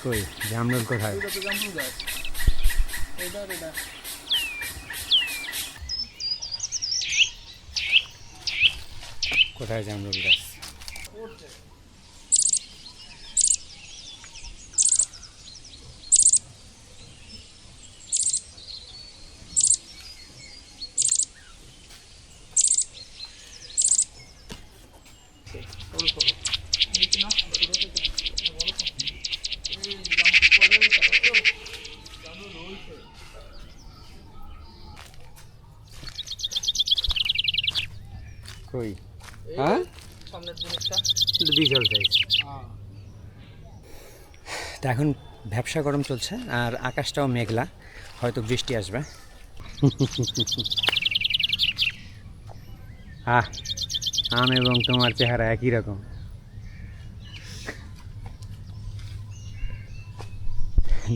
কই জামরুল কোথায়? কোথায় জামরুল গাছ? কই? হ্যাঁ সামনের জিনিসটা বিশাল সাইজ। তো এখন ব্যবসা গরম চলছে আর আকাশটাও মেঘলা, হয়তো বৃষ্টি আসবে। আম এবং তোমার চেহারা একই রকম।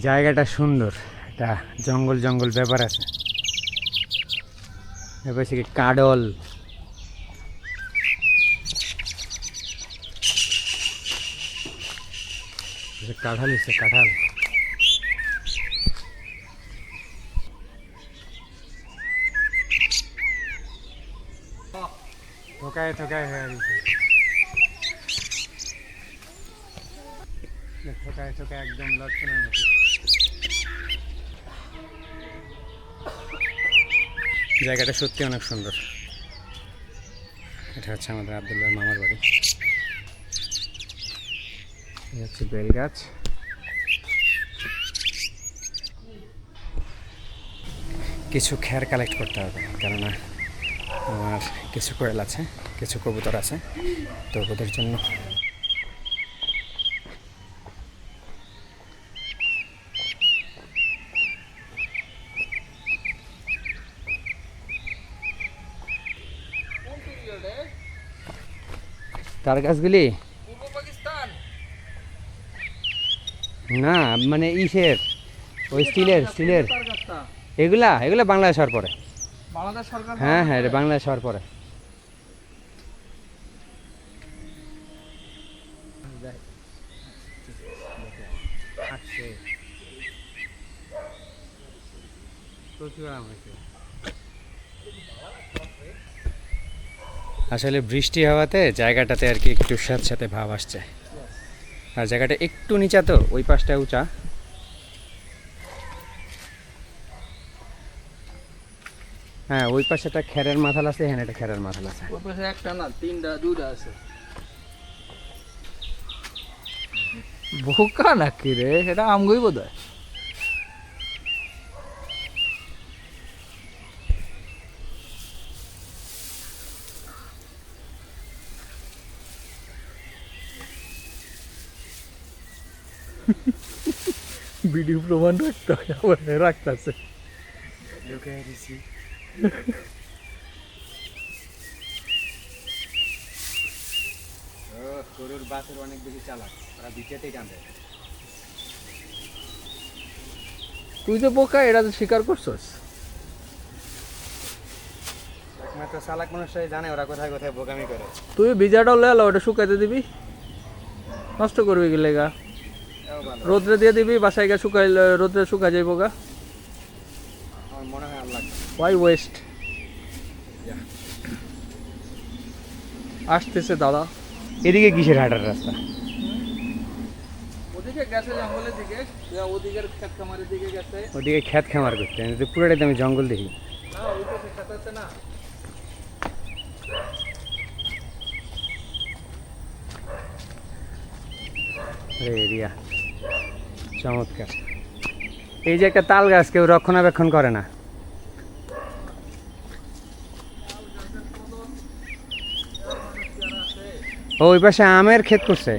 জায়গাটা সুন্দর, একটা জঙ্গল জঙ্গল ব্যাপার আছে। এবার কি কাডল, কাঁঠাল এসছে, কাঁঠাল। থোকায় থোকায় হয়ে গেছে, থোকায় থোকায় একদম লক্ষণের মতো। জায়গাটা সত্যি অনেক সুন্দর। এটা হচ্ছে আমাদের আব্দুল্লাহর মামার বাড়ি। এটা হচ্ছে বেল গাছ। কিছু খ্যার কালেক্ট করতে হবে, কেননা আমার কিছু কোয়েল আছে, কিছু কবুতর আছে, তো ওদের জন্য তার গাছগুলি না, মানে ইসের ওই স্টিলের এগুলা এগুলা বাংলাদেশ হওয়ার পরে। হ্যাঁ হ্যাঁ, এটা বাংলাদেশ হওয়ার পরে। আসলে বৃষ্টি হওয়াতে জায়গাটাতে আর কি একটু স্যাঁতস্যাঁতে ভাব আসছে, আর জায়গাটা একটু নিচা, তো ওই পাশটা উঁচা। হ্যাঁ, ওই পাশে একটা খেরের মাথাল আছে, হ্যাঁ একটা খেরের মাথাল আছে। ওই পাশে একটা না, তিনটা দুইটা আছে। বোকা নাকি রে, সেটা আমগই বোধ হয়। ভিডিও প্রমাণ রাখতে হয়, আবার রাখতেছে। গরুর বাছুর অনেক বেশি চালাক, ওরা ভিটেতেই টানবে। তুই তো বোকা, এটা তো স্বীকার করছস। একমাত্র চালাক মানুষরাই জানে ওরা কোথায় কোথায় বোকামি করে। তুই ভিজাটাও লেলো, ওটা শুকাইতে দিবি, নষ্ট করবি কি লেগা? রোদ্রে দিয়ে দিবি, বাসায় গিয়ে শুকাইলে রোদ্রে শুকা যাইব গা। আমার মনে হয় আল্লাহ ওয়াই ওয়েস্ট। আসতেছে দাদা। এদিকে কিসের হাঁটার রাস্তা? ওদিকে গেছে জঙ্গলের দিকে, ওদিকের ক্ষেত খামারের দিকে গেছে। ওদিকে ক্ষেত খামার করতে, পুরোটাই আমি জঙ্গল দেখি। না, ওই তো ক্ষেত আছে না। এরিয়া চমৎকার। এই যে একটা তাল গাছ কেউ রক্ষণাবেক্ষণ করে না। ওই পাশে আমের ক্ষেত করছে।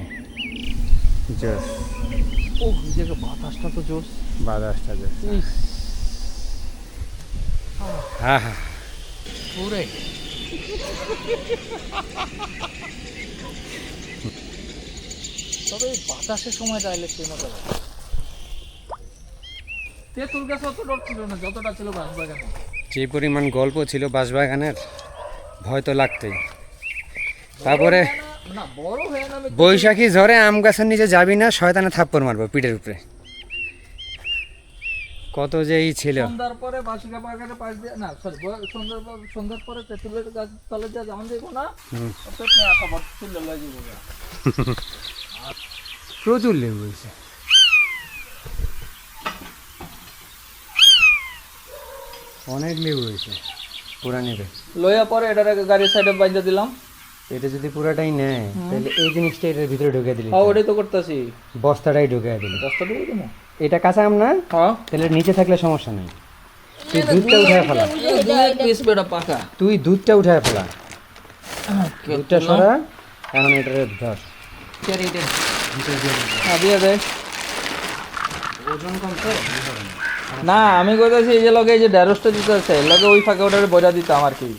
জোস। ও, এই জায়গায় বাতাসটা তো জোস। বাতাসটা যাচ্ছে হ্যাঁ হ্যাঁ পুরে তবে এই বাতাসের সময়টা এলে সেই মতো লাগে। তেঁতুল গাছ অতটা ছিল না যতটা ছিল বাঁশবাগানে। যে পরিমাণ গল্প ছিল বাঁশবাগানের ভয় তো লাগতোই। তারপরে না বড় হয়ে না আমি বৈশাখী ঝড়ে আম গাছের নিচে যাবি না, শয়তানে থাপ্পড় মারবো পিঠের উপরে। কত যেই ছিল। সন্ধ্যার পরে বাসুকা বাগানের পাশ দিয়ে না সরি সন্ধ্যার পরে তেঁতুলের গাছ তলে যা যেমন দেখবো না আপনি আশা বড় তুলে লয়ে যাবো গা। প্রচুর লেবু হয়েছে। অনেক লেবু হয়েছে, পুরা নেবে। লইয়া পরে এটার গাড়ির সাইডে বাইন্দা দিলাম। এটা যদি পুরাটাই নেয় তাহলে এই জিনিসটা এটার ভিতরে ঢুকে দিলি, হ্যাঁ ওটাই তো করতেছি। বস্তাটাই ঢুকে দিলি। দশটা দিয়ে দেবো। এটা কাঁচা আম না, হ্যাঁ তাহলে নিচে থাকলে সমস্যা নেই। তুই দুধটা উঠায় ফেলা, পিস বেটা পাকা। তুই দুধটা উঠায় ফেলা, দুধটা সরা। এখন এটার ধর, হ্যাঁ দিয়ে দে। ওজন কম তো। না আমি কইতাছি এই যে লগে এই যে ঢেঁড়সটা দিতে আছে লগে ওই ফাঁকে ওটারে বজা দিতাম আর কি।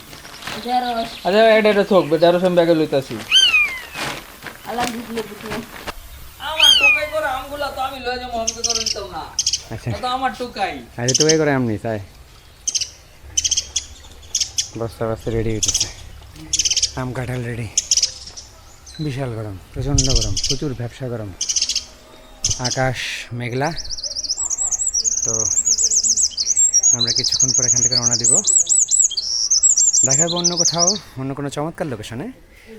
আচ্ছা এটা থাকবে ঢেঁড়স আমি ব্যাগে লইতাছি। আমার টোকাই করে আমগুলা তো আমি লয়ে যাবো, আমাকে করে দিতাম না। আচ্ছা তো আমার টোকাই। আচ্ছা, তুই করে আম নিস আয়। বস্তা বস্তা রেডি হইতেছে, আম কাঁঠাল রেডি। বিশাল গরম, প্রচণ্ড গরম, প্রচুর ব্যবসা গরম। আকাশ মেঘলা। তো আমরা কিছুক্ষণ পর এখান থেকে রওনা দিব। দেখাবো অন্য কোথাও, অন্য কোনো চমৎকার লোকেশনে।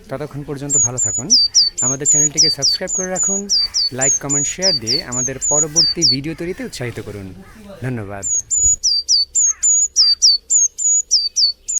ততক্ষণ পর্যন্ত ভালো থাকুন, আমাদের চ্যানেলটিকে সাবস্ক্রাইব করে রাখুন, লাইক কমেন্ট শেয়ার দিয়ে আমাদের পরবর্তী ভিডিও তৈরিতে উৎসাহিত করুন। ধন্যবাদ।